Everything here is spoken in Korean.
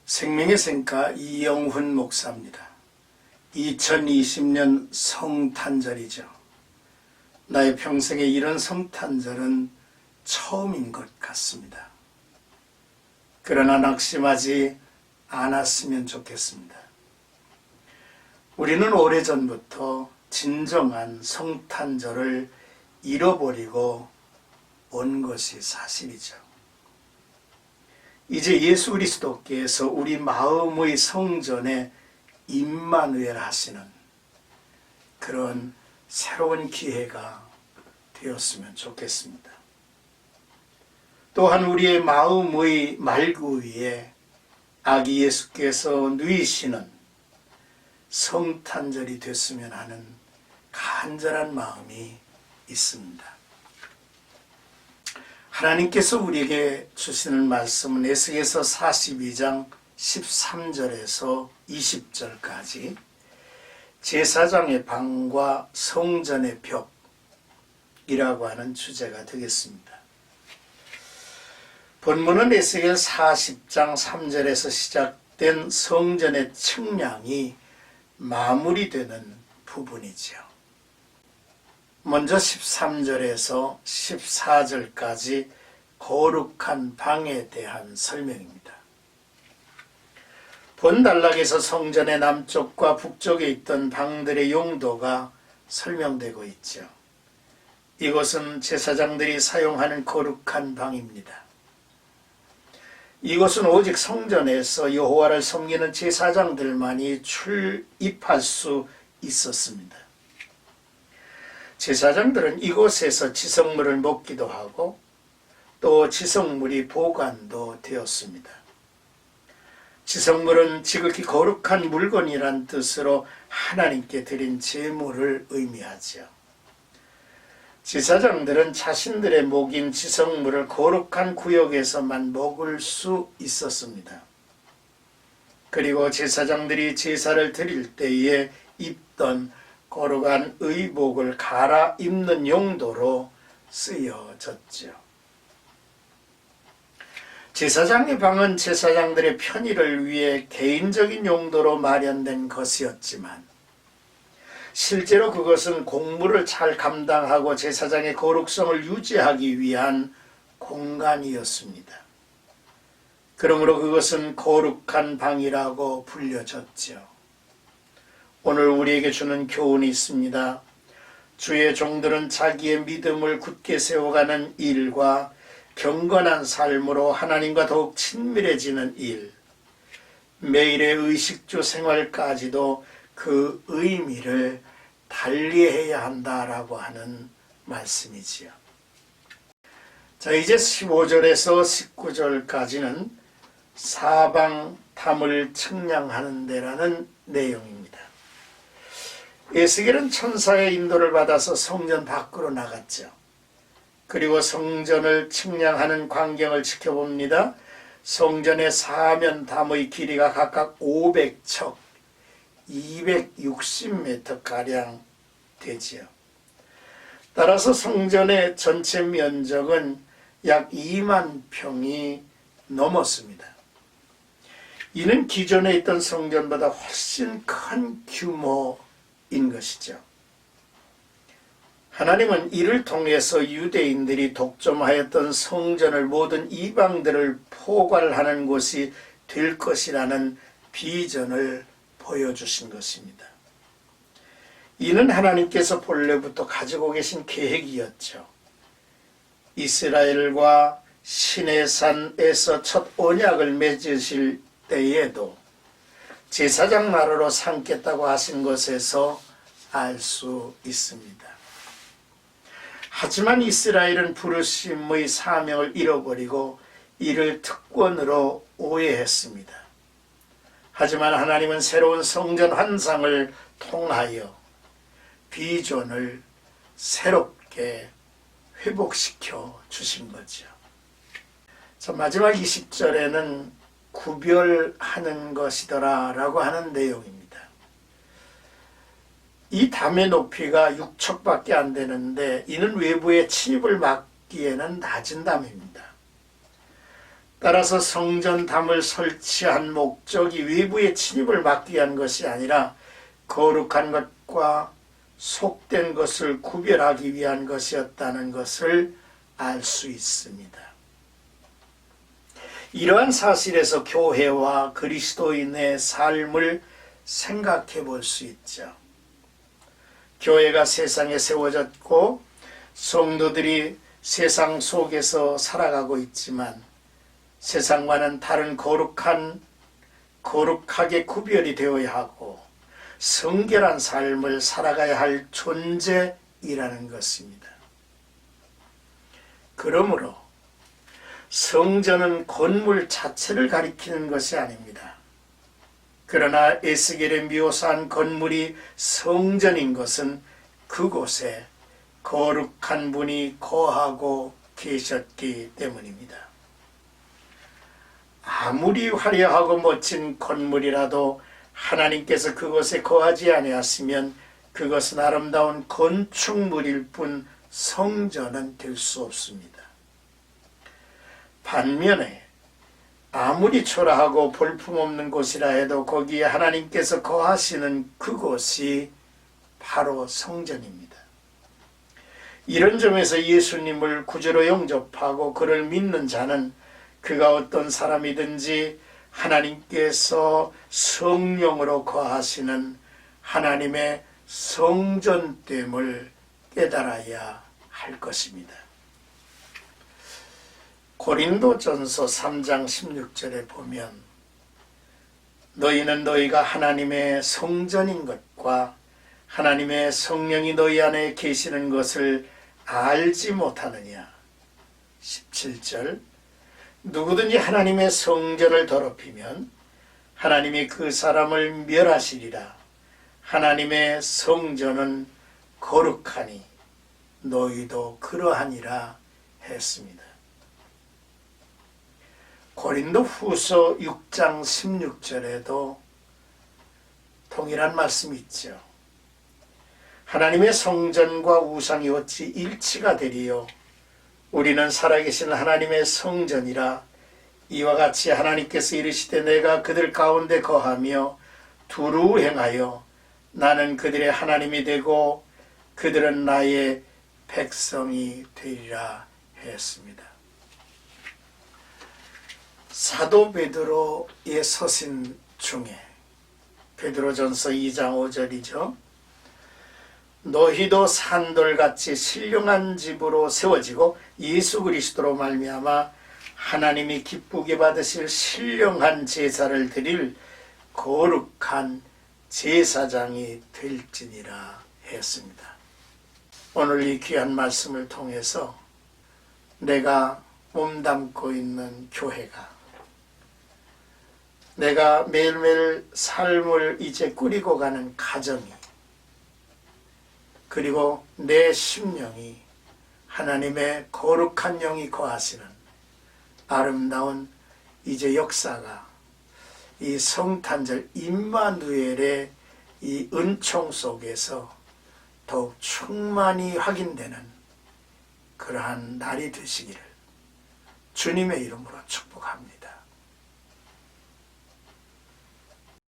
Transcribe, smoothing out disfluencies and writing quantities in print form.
생명의 생가 이영훈 목사입니다. 2020년 성탄절이죠. 나의 평생에 이런 성탄절은 처음인 것 같습니다. 그러나 낙심하지 않았으면 좋겠습니다. 우리는 오래전부터 진정한 성탄절을 잃어버리고 온 것이 사실이죠. 이제 예수 그리스도께서 우리 마음의 성전에 임마누엘 하시는 그런 새로운 기회가 되었으면 좋겠습니다. 또한 우리의 마음의 말구 위에 아기 예수께서 누이시는 성탄절이 됐으면 하는 간절한 마음이 있습니다. 하나님께서 우리에게 주시는 말씀은 에스겔서 42장 13절에서 20절까지 제사장의 방과 성전의 벽이라고 하는 주제가 되겠습니다. 본문은 에스겔 40장 3절에서 시작된 성전의 측량이 마무리되는 부분이죠. 먼저 13절에서 14절까지 거룩한 방에 대한 설명입니다. 본 단락에서 성전의 남쪽과 북쪽에 있던 방들의 용도가 설명되고 있죠. 이곳은 제사장들이 사용하는 거룩한 방입니다. 이곳은 오직 성전에서 여호와를 섬기는 제사장들만이 출입할 수 있었습니다. 제사장들은 이곳에서 지성물을 먹기도 하고 또 지성물이 보관도 되었습니다. 지성물은 지극히 거룩한 물건이란 뜻으로 하나님께 드린 제물을 의미하죠. 제사장들은 자신들의 목인 지성물을 거룩한 구역에서만 먹을 수 있었습니다. 그리고 제사장들이 제사를 드릴 때에 입던 거룩한 의복을 갈아입는 용도로 쓰여졌죠. 제사장의 방은 제사장들의 편의를 위해 개인적인 용도로 마련된 것이었지만 실제로 그것은 공무를 잘 감당하고 제사장의 거룩성을 유지하기 위한 공간이었습니다. 그러므로 그것은 거룩한 방이라고 불려졌죠. 오늘 우리에게 주는 교훈이 있습니다. 주의 종들은 자기의 믿음을 굳게 세워가는 일과 경건한 삶으로 하나님과 더욱 친밀해지는 일, 매일의 의식주 생활까지도 그 의미를 달리해야 한다라고 하는 말씀이지요. 자, 이제 15절에서 19절까지는 사방 담을 측량하는 데라는 내용입니다. 에스겔은 천사의 인도를 받아서 성전 밖으로 나갔죠. 그리고 성전을 측량하는 광경을 지켜봅니다. 성전의 사면 담의 길이가 각각 500척, 260m가량 되지요. 따라서 성전의 전체 면적은 약 2만 평이 넘었습니다. 이는 기존에 있던 성전보다 훨씬 큰 규모인 것이죠. 하나님은 이를 통해서 유대인들이 독점하였던 성전을 모든 이방들을 포괄하는 곳이 될 것이라는 비전을 보여주신 것입니다. 이는 하나님께서 본래부터 가지고 계신 계획이었죠. 이스라엘과 시내산에서 첫 언약을 맺으실 때에도 제사장 나라로 삼겠다고 하신 것에서 알 수 있습니다. 하지만 이스라엘은 부르심의 사명을 잃어버리고 이를 특권으로 오해했습니다. 하지만 하나님은 새로운 성전 환상을 통하여 비전을 새롭게 회복시켜 주신 거죠. 자, 마지막 20절에는 구별하는 것이더라 라고 하는 내용입니다. 이 담의 높이가 6척밖에 안 되는데 이는 외부의 침입을 막기에는 낮은 담입니다. 따라서 성전담을 설치한 목적이 외부의 침입을 막기 위한 것이 아니라 거룩한 것과 속된 것을 구별하기 위한 것이었다는 것을 알 수 있습니다. 이러한 사실에서 교회와 그리스도인의 삶을 생각해 볼 수 있죠. 교회가 세상에 세워졌고 성도들이 세상 속에서 살아가고 있지만 세상과는 다른 거룩하게 구별이 되어야 하고 성결한 삶을 살아가야 할 존재이라는 것입니다. 그러므로 성전은 건물 자체를 가리키는 것이 아닙니다. 그러나 에스겔에 묘사한 건물이 성전인 것은 그곳에 거룩한 분이 거하고 계셨기 때문입니다. 아무리 화려하고 멋진 건물이라도 하나님께서 그곳에 거하지 아니하시면 그것은 아름다운 건축물일 뿐 성전은 될 수 없습니다. 반면에 아무리 초라하고 볼품없는 곳이라 해도 거기에 하나님께서 거하시는 그곳이 바로 성전입니다. 이런 점에서 예수님을 구주로 영접하고 그를 믿는 자는 그가 어떤 사람이든지 하나님께서 성령으로 거하시는 하나님의 성전됨을 깨달아야 할 것입니다. 고린도전서 3장 16절에 보면 너희는 너희가 하나님의 성전인 것과 하나님의 성령이 너희 안에 계시는 것을 알지 못하느냐. 17절 누구든지 하나님의 성전을 더럽히면 하나님이 그 사람을 멸하시리라. 하나님의 성전은 거룩하니 너희도 그러하니라 했습니다. 고린도 후서 6장 16절에도 동일한 말씀이 있죠. 하나님의 성전과 우상이 어찌 일치가 되리요. 우리는 살아계신 하나님의 성전이라. 이와 같이 하나님께서 이르시되 내가 그들 가운데 거하며 두루 행하여 나는 그들의 하나님이 되고 그들은 나의 백성이 되리라 했습니다. 사도 베드로의 서신 중에 베드로전서 2장 5절이죠. 너희도 산돌같이 신령한 집으로 세워지고 예수 그리스도로 말미암아 하나님이 기쁘게 받으실 신령한 제사를 드릴 거룩한 제사장이 될지니라 했습니다. 오늘 이 귀한 말씀을 통해서 내가 몸담고 있는 교회가 내가 매일매일 삶을 이제 꾸리고 가는 가정이 그리고 내 심령이 하나님의 거룩한 영이 거하시는 아름다운 이제 역사가 이 성탄절 임마누엘의 이 은총 속에서 더욱 충만히 확인되는 그러한 날이 되시기를 주님의 이름으로 축복합니다.